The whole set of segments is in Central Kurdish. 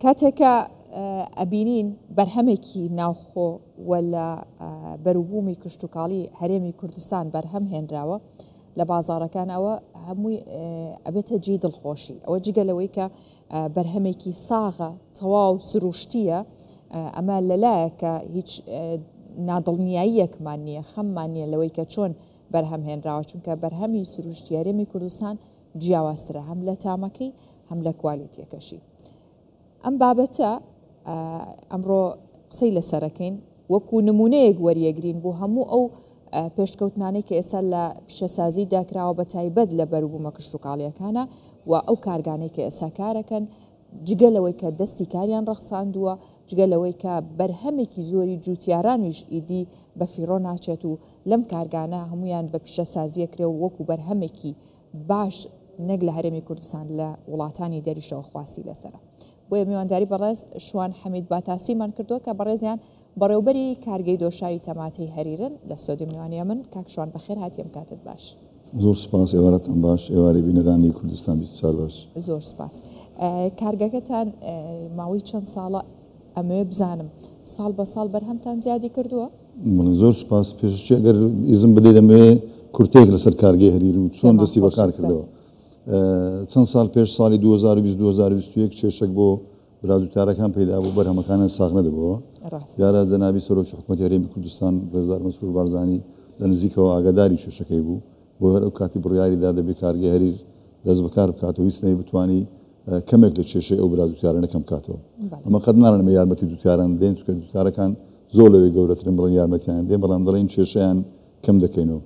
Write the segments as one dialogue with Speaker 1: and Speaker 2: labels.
Speaker 1: کاتێکە ئەبینین بەرهەمێکی ناوخۆ ولا بەروبوومی کشتتوکاڵی هەرێمی کوردستان بەرهەم هێنراوە لە بازارەکان ئەوە هەمووی ئەبێتە جێی دڵخۆشی ئەوە جگەلەوەی کە بەرهەمێکی ساغە تەواو سروشتیە ئەمە لەلایەکە هیچ نادڵنیاییەکمان نییە خەممان نییە لەوەی کە چۆن بەرهەم هێنراوە چونکە بەرهەمی سروشتی هەرێمی کوردستان جیاوازترە هەم لە تامەکەی هەم لە کوالیتیەکەشی ئەم بابەتە ئەمڕۆ قسەی لەسەرەکەین وەکو نمونەیەک وەریەگرین بۆ هەموو ئەو پێشکەوتنانەی کە ئێستا لە پیشەسازی داکراوە بە تایبەت لە بەروبوومە کشتتوکاڵیەکانە و ئەو کارگانەی کە ئێستا کارەکەن جگەلەوەی کە دەستی کاریان ڕەخساندووە جگەلەوەی کە بەرهەمێکی زۆری جوتیارانیش ئیدی بە فیڕۆ ناچێت و لەم کارگانە هەمویان بە پیشەسازیەکرێ و وەکو بەرهەمێکی باش نەک لە هەرێمی کوردستان لە وڵاتانی دەریشەوە خواستی لەسرە بۆیە میوانداری بەڕێز شوان حەمید باتاسیمان کردووە کە بەڕێزیان بەڕێوبەری کارگەی دۆشاوی تەماتەی هەریرن لە سۆدی میوانیە من کاک شوان بەخێر هاتیەم کاتت باش
Speaker 2: زۆر سپاس ئێوارەتان باش ئێوارەی بینەرانی کوردستان 24 باش
Speaker 1: زۆر سپاس کارگەکەتان ماوەی چەند ساڵە ئەمەوێ بزانم ساڵ بە ساڵ بەرهەمتان زیادی کردووە
Speaker 2: زۆر سپاس پێشچی ئەگەر ئیزم بدەیت دەمەوێ کورتێک لەسەر کارگەی هەریر و چۆن دەستی بەکار کردەوە چەند ساڵ پێش ساڵی 2020-2021 کێشێک بۆ برازوتارەکان پەیدا بوو بەرهەمەکانە ساغ نەدەبەوە دیارە جەنابی سەرۆکی حکوومەتی هەرێمی کوردستان ڕێزدار مەسرور بارزانی لە نزیکەوە ئاگاداری کێشەکەی بوو بۆ هەر ئەو کاتی بڕیاریدا دەبێت کارگەی هەریر دەست بەکار بکاتەوە هیچ نەی بتوانی کەمێک لە کێشەی ئەو برازوتیارانە کەم بکاتەوە ئەمە قەت ناڵێمە یارمەتی جوتیاران دێن چونکە جوتیارەکان زۆر لەوەی گەورەترن بڵێن یارمەتیان دێن بەڵام دەڵێن کێشەیان کەم دەکەینەوە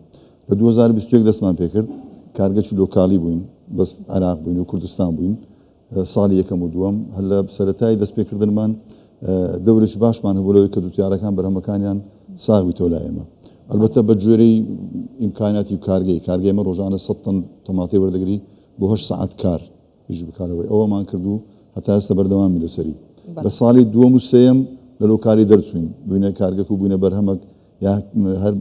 Speaker 2: لە 2021 دەستمان پێکرد کارگەی لۆکاڵی بووین بەس عێراق بووین و کوردستان بووین ساڵی یەکەم و دووەم هەر لە سەرەتای دەستپێکردنمان دەورش باشمان هەبوو لەوەی کە جوتیارەکان بەرهەمەکانیان ساغ بیتەوە لای ئێمە ئەلبەتە بە جۆرەی ئیمکاناتی و کارگەی ئێمە ڕۆژانە 100 تن تەماتەی وەردەگری بۆ 8 ساعت کار هیچ بکارەوەی ئەوەمان کردو هەتا ئێستا بەردەوامی لەسەری لە ساڵی دووەم و سێم لە لۆکالی دەرچوین بووینە کارگەک و بووینە بەرهەمەک یا هەر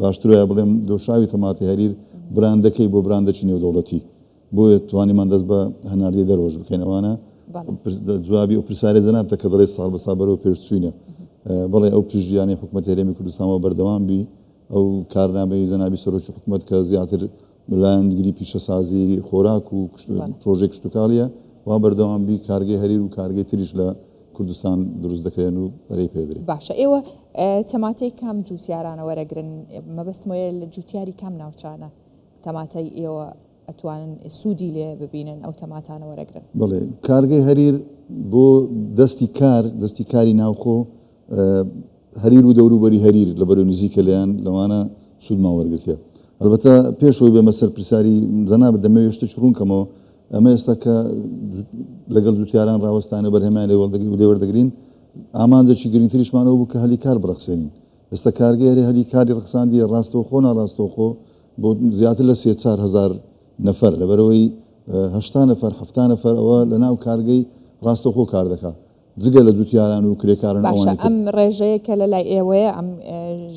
Speaker 2: باشترە بڵێم دۆشاوی تەماتەی هەریر براندەکەی بۆ براندەی نێودەوڵەتی بۆیە توانیمان دەست بە هەناردی دەرۆژ بکەینەوەوانە جوابی ئەو پرسیارە جەنابتە کە دەڵێ ساڵ بە ساڵ بەرەوە پێشچووینە بەڵێ ئەو پشتگیانی حکوومەتی هەرێمی کوردستانەوە بەردەوام بی ئەو کارنامەی جەنابی سەرۆکی حکوومەت کە زیاتر لایەنگری پیشەسازی خۆراک و پرۆژێک کشتتوکاڵیە وا بەردەوام بی کارگەی هەریر و کارگەی تریش لە کوردستان دروست دەکەن و بەرەی پێدرێت
Speaker 1: باشە ئێوە تەماتەی کام جوتیارانە وەرەگرن مەبەستمەوەیە لە جوتیاری کام ناوچانە تەماتەی ئێوە ئەتوانن سوودی لێ ببینن ئەو تەماتانە وەرەگرن
Speaker 2: بڵێ کارگەی هەریر بۆ دەستی کاری ناوخۆ هەریر و دەوروبەری هەریر لە بەرەو نزیکە لەیان لەوانە سوودمان وەرگرتێ ئەلبەتە پێشەوەی بێمە سەر پرسیاری جەنابەت دەمەوێت شتێک ڕوونکەمەوە ئەمە ئێستا کە لەگەڵ جوتیاران ڕاوەستانە بەرهەمان لێ وەردەگرین ئامانجێکی گرنگتریشمانەوە بوو کە هەلی کار بڕەخسێنین ئێستا کارگەی هەلی کاری ڕەخساندی ڕاستەوخۆ ناڕاستەوخۆ بۆ زیاتر لە 3-4 نەفەر لەبەرەوەی 8 نەفەر 7 نەفەر ئەوە لە ناو کارگەی ڕاستەوخۆ کار دەکات جگە لە جوتیاران و کرێکارن
Speaker 1: باشە ئەم ڕێژەیە کە لە لای ئێوەیە ئەم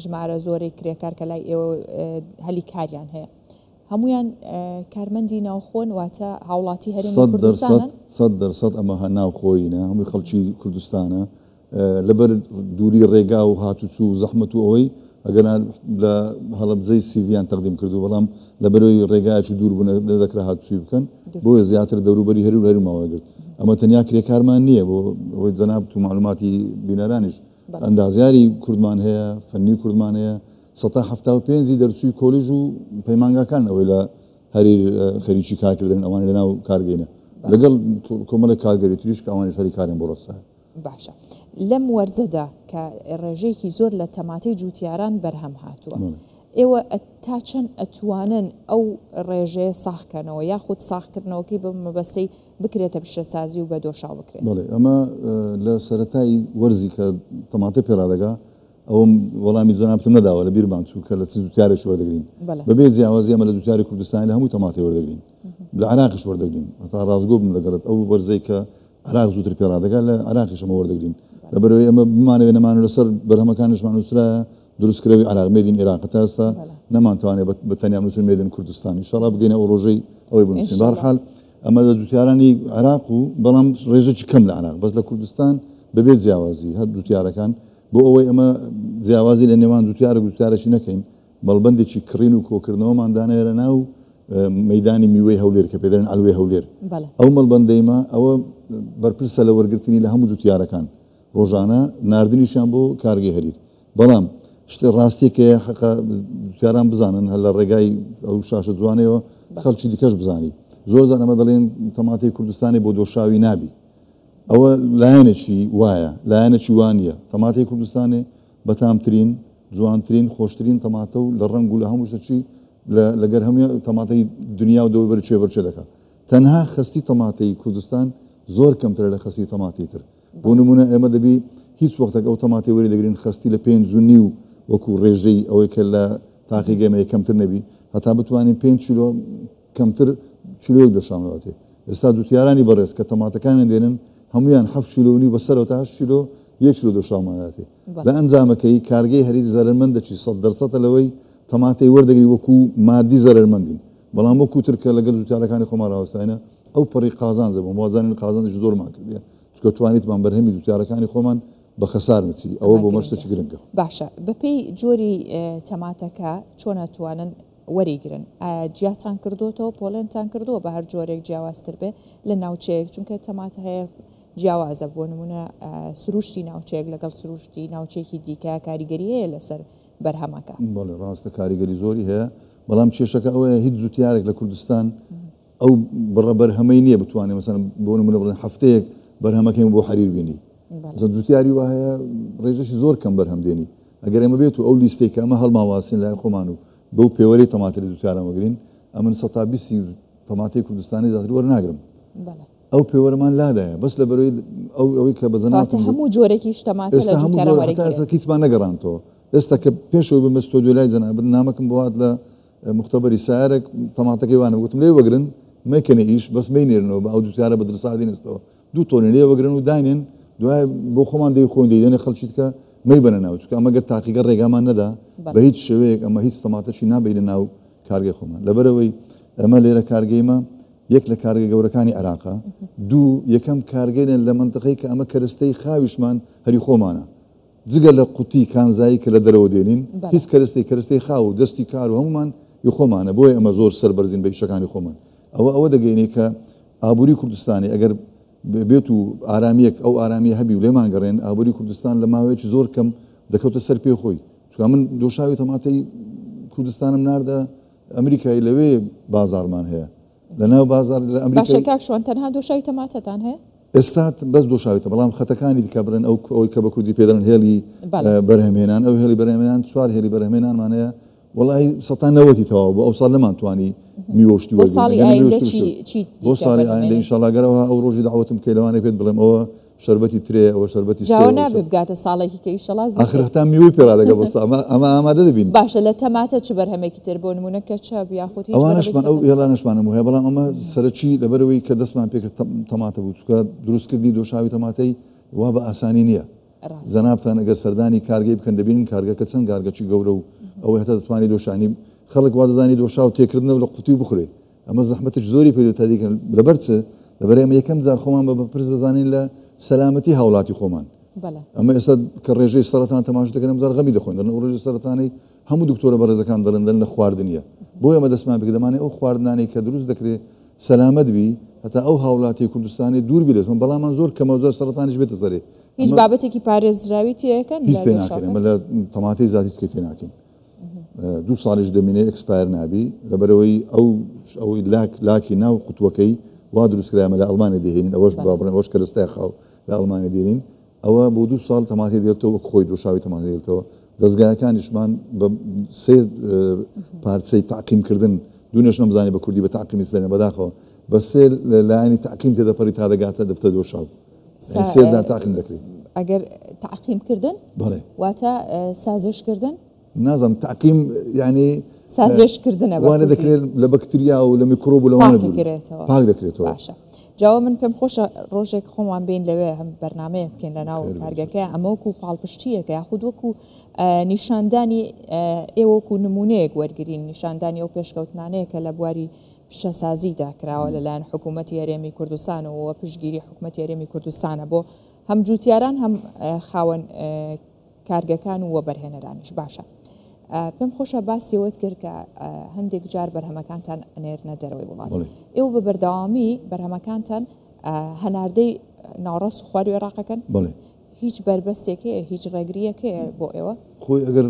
Speaker 1: ژمارە زۆرەی کرێکار کە لای ئێوە هەلی کاریان هەیە هەمویان کارمەندی ناوخۆن واتە هاوڵاتی هەرێمی کوردستانن
Speaker 2: 100% ئەمە ناوخۆیینە هەمووی خەڵکی کوردستانە لەبەر دووری ڕێگا و هاتوچوو و زەحمەت و ئەوەی ئەگەر لە هەڵەبجەی سیڤیان تەقدیم کردو بەڵام لەبەرەوەی ڕێگایکی دوور بوون دەکرا هاتوچوی بکەن بۆیە زیاتر دەوروبەری هەریر و هەرماوەگرت ئەمە تەنیا کرێکارمان نییە بۆ ئەوەی جەناب و معلوماتی بینەرانیش ئەندازیاری کوردمان هەیە فەنی کوردمان هەیە 175 دەرچووی کۆلیژ و پەیمانگاکان ئەوەی لە هەریر خەریکی کارکردن ئەوانە لەناو کارگەینە لەگەڵ کۆمەڵی کارگەری تریش کە ئەوانش هەری کاریان بۆ ڕەخسا
Speaker 1: باشە لەم وەرزەدا کە ڕێژەیەکی زۆر لە تەماتەی جوتیاران بەرهەم هاتووە ئێوە تا چەند ئەتوانن ئەو ڕێژەیە ساخکەنەوە یاخود ساخکردنەوەکەی بە مەبەستەی بکرێتە پیشەسازی و بە دۆشاو بکرێت
Speaker 2: بەڵێ ئەمە لە سەرەتای وەرزی کە تەماتە پێڕادەگا ئەوم وەڵامی جەنابتم نەداوە لە بیرمان چوو کە لە چ جوتیارێک وەردەگرین بەبێ جیاوازی ئەمە لە جوتیاری کوردستانی لە هەمووی تەماتەی وەردەگرین لە عێراقیش وەردەگرین هەتا ڕازگۆ بم لەگەڵت ئەو وەرزەی کە عێراق زووتر پێڕادەگا لە عێراقیش ئەمە وەردەگرین لەبەرەوەی ئەمە بمانەوێ نەمان لەسەر بەرهەمەکانشمان نووسرایە دروستکراوی عێراق مێدین عێراق تا ئێستا نەمانتوانێت بە تەنیا نووسین مێدین کوردستان ئینشاڵڵا بگەینە ئەو ڕۆژەی ئەوەی بنووسین بەهەرحاڵ ئەمە لە دوتیارانی عراق و بەڵام ڕێژەی کەم لە عراق بەس لە کوردستان بەبێت جیاوازی هەر دوتیارەکان بۆ ئەوەی ئەمە جیاوازی لە نێوان دوتیارە دوتیارەشی نەکەین بەڵبندێکی کڕین و کۆکردنەوەمان دانێرە ناو مەدانی میوەی هەولێر کە پێدەرن ئەلوێ هەولێر ئەو مەڵبەندەیمە ئەوە بەرپرسە لە وەرگرتنی لە هەموو دوتیارەکان ڕۆژانە نردنیشان بۆ کارگەی هەریر بەڵام شتێ ڕاستێکە حەقا دوتیاران بزانن هەر لە ڕێگای ئەو شاشە جوانەوە خەڵکی دیکەش بزانی زۆر زان ئەمە دەڵێن تەماتەی کوردستانی بۆ دۆشاوی نابی ئەوە لایەنێکی وایە لایەنێکی وانە تەماتەی کوردستانی بەتامترین جوانترین خۆشترین تەماتە و لە ڕنگ و لە هەموو شتێکی لەگەر هەموو تەماتەی دنیا و دەوبەر چێبەرچێ دەکات تەنها خستی تەماتەی کوردستان زۆر کەمترە لە خستی تەماتی تر بۆ نمونە ئێمە دەبی هیچ وەختێک ئەو تەماتی وەری دەگرین خستی لە 5.5 وەکو ڕێژەی ئەوەی کە لە تاقیگەمەیە کەمتر نەبی هەتا بتوانین 5 کیلۆ کەمتر کیلۆیەک دۆشامەوەتێ ئێستا دوتیارانی بەڕێز کە تەماتەکانیان دێنن هەمویان 7 کیلۆنی بەسەرەوە تا 8 کیلۆ 1 کیلۆ دۆشامەوەتێ لە ئەنجامەکەی کارگەی هەریر زەرمەندەکی 100% لەوەی تەماتی وەردەگری وەکو مادی زەرمەندین بەڵام وەکو ترکە لەگەڵ دوتیارەکانی خۆمان ڕاوەستاینە ئەو پەڕی قازانجە بۆ وازانین قازانجی زۆرمان کردیە چکە توانیتمان بەرهەمی دوتیارەکانی خۆمان بە خەسار نچی ئەوە بۆ مەشتێکی گرنگە
Speaker 1: باشە بەپێی جۆری تەماتەکە چۆن ناتوانن وەریگرن جیاتان کردوتەوە پۆلێنتان کردووە بە هەر جۆرێک جیاوازتر بێ لە ناوچەیەک چونکە تەماتە هەیە جیاوازە بۆ نمونە سروشتی ناوچەیەک لەگەڵ سروشتی ناوچەیەکی دیکە کاریگەری هەیە لەسەر بەرهەمەکە
Speaker 2: بەڵێ ڕاستە کاریگەری زۆری هەیە بەڵام کێشەکە ئەوەیە هیچ جوتیارێک لە کوردستان ئەو بڕە بەرهەمەی نییە بتوانێت مەسەن بۆ نمونە بڵێن هەفتەیەک بەرهەمەکەی بۆ حەریر بینی جوتیاری وایە ڕێژەشی زۆر کەم بەرهەم دێنی ئەگەر ئێمە بێت و ئەو لیستێک ئەمە هەڵماواسین لای خۆمان و بەو پێوەری تەماتی لە دوتیارەمەگرین ئەمن 120 تەماتی کوردستانی زیاتر وەرناگرم ئەو پێوەرەمان لادایە بەس لە بەرەوەی ئەوەی کە بەجەناتم
Speaker 1: هەموو جۆرێکی تەماتە لە دوتیارەوەرەگرێت
Speaker 2: هیچمان نەگەڕانتەوە ئێستا کە پێشەوەی بمەستۆ دوای جەنابەت نامەکەم بۆهات لە مختبەری سایارێک تەماتەکەی وانە گوتم لێ وەگرن مەکنە ئیش بەس مەینێرنەوە بە ئەو دوتیارە بە درسادی نستەوە 2 تۆنی لێ وەگرن و داینێن دوای بۆ خۆمان دەی خۆن دەیدێنێ خەڵکیت کە مەی بەنە ناو چکە ئەمەگەر تاقیگە ڕێگامان نەدا بە هیچ شێوەیەک ئەمە هیچ تەماتەشی نابینە ناو کارگەی خۆمان لەبەرەوەی ئەمە لێرە کارگەیمە یەک لە کارگە گەورەکانی عێراقا دوو یەکەم کارگەینە لە منتقەی کە ئەمە کەرستەی خاویشمان هەری خۆمانە جگە لە قوتی کانزایی کە لە دەرەوە دێنین هیچ کەرستەی خاو و دەستی کار و هەمومان خۆمانە بۆیە ئەمە زۆر سەربەرزین بە ئیشەکانی خۆمان ئەوە دەگەینێ کە ئابووری کوردستانی ئەگەر بێت و ئارامیەک ئەو ئارامی هەبی و لێمان گەڕێن ئابووری کوردستان لە ماوەیەکی زۆر کەم دەکەوتە سەر پێ خۆی چکە من دۆشاوی تەماتەی کوردستانم ناردە ئەمریکای لەوێ بازارمان هەیە لەناو بازار لە ئەمریکا
Speaker 1: باشەکە شۆن تەنها دۆشاوی تەماتەتان هەیە
Speaker 2: ئێستا بەس دۆشاویتە بەڵام خەتەکانی دیکە برن ئەوی کە بە کوردی پێدەن هێلی بەرهەمهێنان ئەو هێلی بەرهەمێنان چوار هێلی بەرهەمێنانمان هەیە وڵی 90 تەواو بۆ ئەو ساڵ نەمانتوانی میوەشتی
Speaker 1: بۆ ساڵی ئایندا
Speaker 2: ئینشاڵڵا گەرەوە ئەو ڕۆژی داوەتم کە لەوانێک پێت بڵێم ئەوە شربەتی ترێ ئەوە شربەتی
Speaker 1: نابێ بگاتە ساڵێکی کە ئیشەڵا
Speaker 2: ئاخرەتا میوەی پێرادەگە بۆ ئەمە ئامادە دەبین
Speaker 1: باشە لە تەماتە چ بەرهەمێکی تر بۆ نمونە کەچەپ یاخود
Speaker 2: ئەوانشمان ئەو هێڵانشمانە هەیە بەڵام ئەمە سەرچی لەبەرەوەی کە دەستمان پێکرد تەماتە بوو چکە دروستکردنی دۆشاوی تەماتەی وا بە ئاسانی نییە زەنابتان ئەگەر سەردانی کارگەی بکەن دەبینن کارگەکە چەند کارگەکی گەورە و ئەوە هێتا دەتوانانی دۆشانی خەڵک وا دەزانی دۆشا و تێکردنەوە لە قوتی بخورێ ئەمە زەحمەتش زۆری پێ تا دیکەن لەبەر چ لەبەر ئێمە یەکەم جار خۆمان بە پرس دەزانین لە سەلامەتی هاوڵاتی خۆمان ئەمە ئێستا کە ڕێژەی سەرەتان تەماش دەکەن زار غەمی دەخۆین لەنەو ڕێژەی سەرەتانی هەموو دکتۆرە بەڕێزەکان دەڵێن لە خواردنیە بۆ ئێمە دەستمان پێ دەمانێت ئەو خواردنانی کە دروست دەکرێت سەلامەت بی هەتا ئەو هاوڵاتی کوردستانی دوور بێتەوە بەڵامان زۆر کەمە زۆر سەرەتانیش بێتە سەرێ
Speaker 1: هیچ بابەتێکی پارێزراوی تێەکەن
Speaker 2: هیچ پێ ناکەین ئەمە لە تەماتی زیاتر تێ ناکەین 2 ساڵیش دەمینێ ئەکسپایر نابی لەبەرەوەی ئەوەی لاکی ناو قوتوەکەی وا دروستکرامە لە ئەڵمانیا دێهێنین ئەوەش بڵێن ئەوش کەرستای خاو لە ئەڵمانیا دێنین ئەوە بۆ 2 ساڵ تەماتی دێتەوە خۆی دۆشاوی تەماتی دێتەوە دەستگایەکانیشمان بە 3 پارچەی تاقیمکردن دوونەش نەمزانی بە کوردی بە تاقیمی سەرێنە بەداخەوە بە 3 لایانی تاقیم تێدەپەڕی تا دەگاتە دەفتە دۆشاو 3 جار تاقیم دەکرێت
Speaker 1: ئەگەر تاقیمکردن
Speaker 2: بەڵێ
Speaker 1: واتە سازشکردن
Speaker 2: نازم تاقیم یعنی
Speaker 1: سازشکردنە
Speaker 2: وانە دەکرێت لە بەکتریا و لە میکرۆب و لەوانە پاک دەکرێتەوە
Speaker 1: باشە جاوە من پێم خۆشە ڕۆژێک خۆمان بین لەوێ هەم بەرنامەیە بکەین لە ناو کارگەکە ئەمە وەکو پاڵپشتیەکە یاخود وەکو نیشاندانی ئێوەکو نمونەیەک وەرگین نیشاندانی ئەو پێشکەوتنانەیە کە لە بواری پیشەسازیدا کراوە لەلایەن حکوومەتی هەرێمی کوردستان و پشتگیری حکوومەتی هەرێمی کوردستانە بۆ هەم جوتیاران هەم خاوەن کارگەکان و وەبەرهێنەرانیش باشە. پێم خۆشە باسیەوەت کرد کە هەندێک جار بەرهەمەکانتان ئەنێرنە دەرەوەی وڵات. ئێوە بە بەردەوامی بەرهەمەکانتان هەناردەی ناڕەست و خواروێ ڕاقەکەن؟ هیچ بربەستێکەیە هیچ ڕێگریەکەیە بۆ ئێوە؟
Speaker 2: خۆی ئەگەر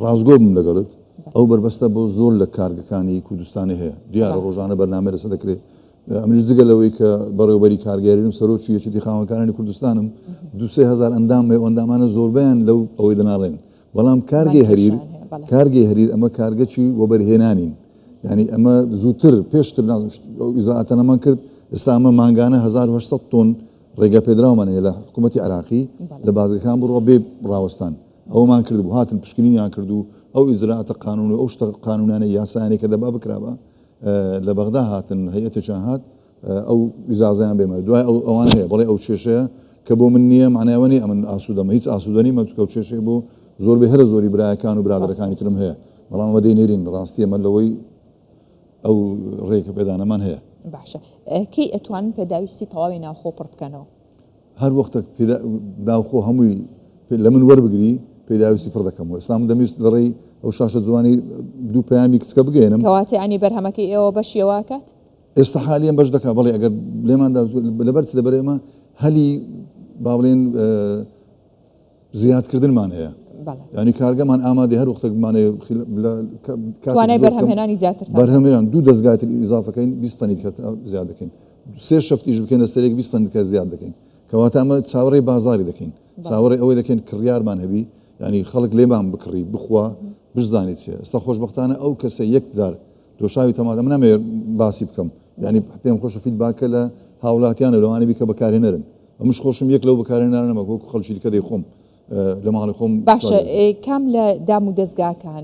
Speaker 2: ڕازگۆ بم لەگەڵت ئەو بربەستە بۆ زۆر لە کارگەکانی کوردستانی هەیە دیارە ڕۆژانە بەرنامە لەسەر دەکرێت. ئەمریش جگە لەوەی کە بەڕێوەبەری کارگەریم سەرۆکی یەکێتی خاوەنکارانی کوردستانم 2-3 ئەندام ئەندامانە زۆربیان لەو ئەوەی دەناڕێن بەڵام کارگەی هەریر ئەمە کارگەچی وەبەرهێنانین یعنی ئەمە زووتر پێشتر ئیزاعەتەنەمان کرد ئێستا ئەمە مانگانە 1800 تۆن ڕێگە پێدراومان هەیە لە حکوومەتی عراقی لە بازرگەکان بڕۆ بێ ڕاوەستان ئەومان کرد بوو هاتن پشکنینیان کرد و ئەو ئیزراعەتە قانون و ئەو شتە قانونانە یاسایانەی کە دەبا بکرابە لە بەغدا هاتن هەیەتێکیان هات ئەو ئیزازەیان بێمە دوای ئەوان هەیە بەڵێ ئەو کێشەیە کە بۆ من نییە معناوەنی ئەمن ئاسوودەمە هیچ ئاسوودەنی مەچکە و کێشەی بۆ زۆربەی هەرە زۆری برایەکان و برادەرەکانی ترم هەیە بەڵام ئەمە دەینێرین ڕاستی ئەمە لەوەی ئەو ڕێکە پێدانەمان هەیە.
Speaker 1: باشە کەی ئەتوانن پێداویستی تەواوی ناوخۆ پڕ بکەنەوە؟
Speaker 2: هەر وەختە داوخۆ هەمووی لە من وەربگری پێداویستی پڕ دەکەمەوە. ئێستا دەمویست لە ڕێی ئەو شاشە جوانی دوو پەیامی کچکە بگەێنم
Speaker 1: کەواتە ئەنی بەرهەمەکەی ئێوە بەشیەوە کات؟
Speaker 2: ئێستا حالیان بەش دەکات بەڵێ ئەگەر لێماندا لەبەر لەبەر ئێمە هەلی با بڵێن زیادکردنمان هەیە ینی کارگەمان ئامادە هەر وەختێکمانێ
Speaker 1: توانای بەرهەمهێنانی زیاتر
Speaker 2: بەرهەمێنان 2 دەستگاتر ئیزافەکەین 20 تەنی زیاد دەکەین 3 شەفتیش بکەین لە سەرێک 20 تەن زیاد دەکەین کەواتە ئەمە چاوەڕێی بازاری دەکەین چاوەڕێی ئەوەی دەکەین کڕیارمان هەبی ینی خەڵک لێمان بکڕی بخوا بزانیت چێ ئێستا خۆشبەختانە ئەو کەسە 1000 دۆشاوی تەمادە من نامێ باسی بکەم ینی پێم خۆشە فیدباکە لە هاوڵاتیانە لەوانە بیکە بەکارهێنەرن ئەمش خۆشم یەک لەو بەکارهێنانەمە وەکو خەڵکی دیکە دەیخۆم لە ماڵی خۆم.
Speaker 1: باشە کام لە دام و دەستگاکان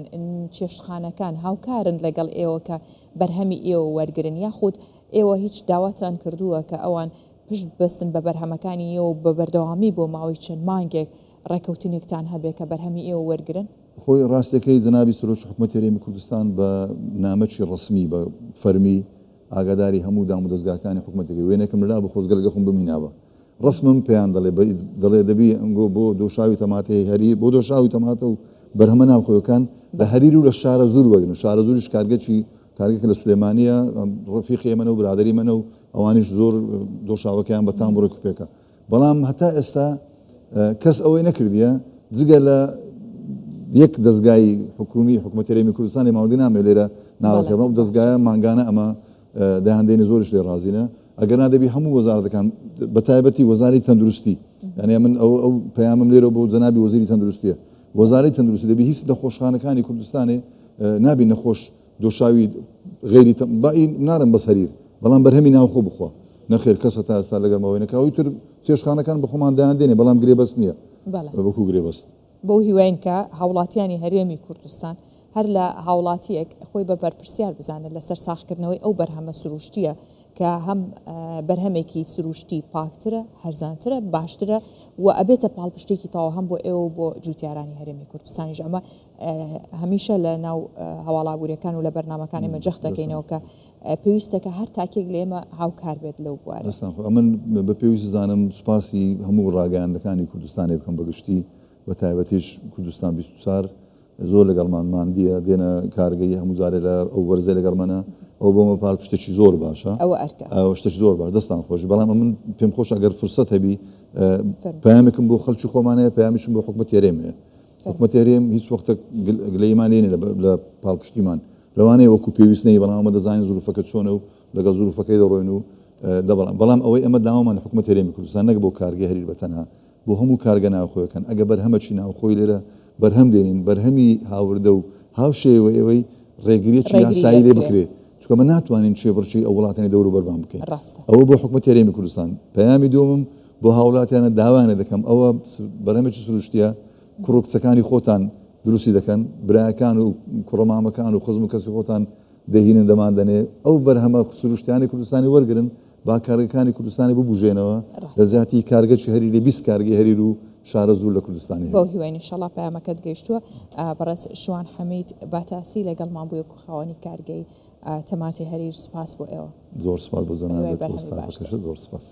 Speaker 1: چێشتخانەکان هاوکارن لەگەڵ ئێوە کە بەرهەمی ئێوە وەرگرن یاخود ئێوە هیچ داواتان کردووە کە ئەوان پشت بەستن بە بەرهەمەکانی ئێوە بە بەردەوامی بۆ ماوەی چەند مانگێک ڕێکەوتنێکتان هەبێت کە بەرهەمی ئێوە وەرگرن؟
Speaker 2: خۆی ڕاستەکەی جەنابی سەرۆکی حکوومەتی هەرێمی کوردستان بە نامەچی ڕسمی بە فەرمی ئاگاداری هەموو دام و دەستگاکانی حکوومەتەکەی وێنێکم لەلا بە خۆزگەلگە خۆم بمیناوە ڕسمم پێیان دەڵێ دەبی ئەنگۆ بۆ دۆشاوی تەماتەی هەری بۆ دۆشاوی تەماتە و بەرهەمە ناوخۆیەکان لە هەریر و لە شارە زور وەگرن شارە زوریش کارگەکە لە سولێمانیە ڕفیقی منە و برادری منە و ئەوانیش زۆر دۆشاوەکەیان بە تام بڕێک پێکە بەڵام هەتا ئێستا کەس ئەوەی نەکردیە جگە لە یەک دەستگای حکومی حکوومەتی هەرێمی کوردستانی ماوەندی نامێ لێرە ناوەکەمە و دەستگایە مانگانە ئەمە داهاندێنی زۆرش لێ ڕازینە ئەگەر نادەبی هەموو وەزارەتەکان بە تایبەتی وەزاری تەندروستی یعنی من ئەو پەیامم لێرە بۆ جەنابی وەزیری تەندروستیە وەزارەی تەندروستی دەبی هیچ لە خۆشخانەکانی کوردستانێ نابی نەخۆش دۆشاوی غێری نارم بەس هەریر بەڵام بەرهەمی ناوخۆ بخوا نەخێر کەسە تا ئێستا لەگەڵمەوەی نەکاوی تر چێشخانەکان بە خۆمان دایاندێنێ بەڵام گرێبەست نییە وەکو گرێبەست
Speaker 1: بۆ هیواین کە هاوڵاتیانی هەرێمی کوردستان هەر لە هاوڵاتیەک خۆی بە بەرپرسیار بزانێت لەسەر ساختکردنەوەی ئەو بەرهەمە سروشتیە کە هەم بەرهەمێکی سروشتی پاکترە هەرزانترە باشترە و ئەبێتە پاڵپشتێکی تاوا هەم بۆ ئێوە بۆ جوتیارانی هەرێمی کوردستانیش ئەمە هەمیشە لە ناو هەواڵابوووریەکان و لە بەرنامەکانی مەجەخ دەکەینەوە کە پێویستەکە هەر تاکێک لێمە هاوکار بێت لەو بوارە
Speaker 2: من بە پێویست زانم سوپاسی هەموو ڕاگەیاندەکانی کوردستانی بکەم بەگشتی بە تایبەتیش کوردستان 24 زۆر لەگەڵمان ماندیە دێنە کارگەی هەموو جارێ لە ئەو وەرزە لەگەڵمانە ئەو بۆمە پاڵپشتێکی زۆر باشە ئەو شتێکی زۆر باش دەستان خۆش بەڵام من پێم خۆش ئەگەر فرسەت هەبی پەیامێکم بۆ خەڵکی خۆمانەیە پەیامیشم بۆ حکوومەتی هەرێمەیە حکوومەتی هەرێم هیچ وەختە گلەیمان لێنێ لە پاڵپشتیمان لەوانەیە وەکو پێویست نەی بەڵام ئەمە دەزانین زروفەکە چۆنە و لەگەڵ زروفەکەی دەڕۆین و بەڵام ئەوەی ئەمە داوامان لە حکوومەتی هەرێمی کوردستان نەک بۆ کارگەی هەریر بەتەنها بۆ هەموو کارگە ناوخۆیەکەن ئەگە بەرهەمەچی ناوخۆی لێرە بەرهەم دێنین بەرهەمی هاوردە و هاوشێوە ئێوەی ڕێگریەکی یاسایی لێ بکرێت چکە من ناتوانین چێبڕچی ئەو وڵاتانی دەور و بەربان بکەین ئەوە بۆ حکوومەتی هەرێمی کوردستان پەیامی دووەمم بۆ هاوڵاتیانە داوانە دەکەم ئەوە بەرهەمێکی سروشتیە کوڕکچەکانی خۆتان دروستی دەکەن برایەکان و کوڕەمامەکان و خزم و کەسی خۆتان دەهینن دەماندنێ ئەو بەرهەمە سروشتیانی کوردستانی وەرگرن با کارگەکانی کوردستانی ببوژێنەوە لە زیاتی کارگەی هەریر لە 20 کارگەی هەریر و شارە زوور لە کوردستانی
Speaker 1: بۆ هیوای ئینشەڵا پەیامەکەت گەیشتووە بەڕێز شوان حەمید باتاسی لەگەڵمان بووە خاوەنی کارگەی تەماتی هەریر سوپاس بۆ ئێوە
Speaker 2: زۆر سپاس بۆ
Speaker 1: ئێوەی
Speaker 2: جەنابەت
Speaker 1: بەرهەمی
Speaker 2: وەستافەکەشە زۆر سپاس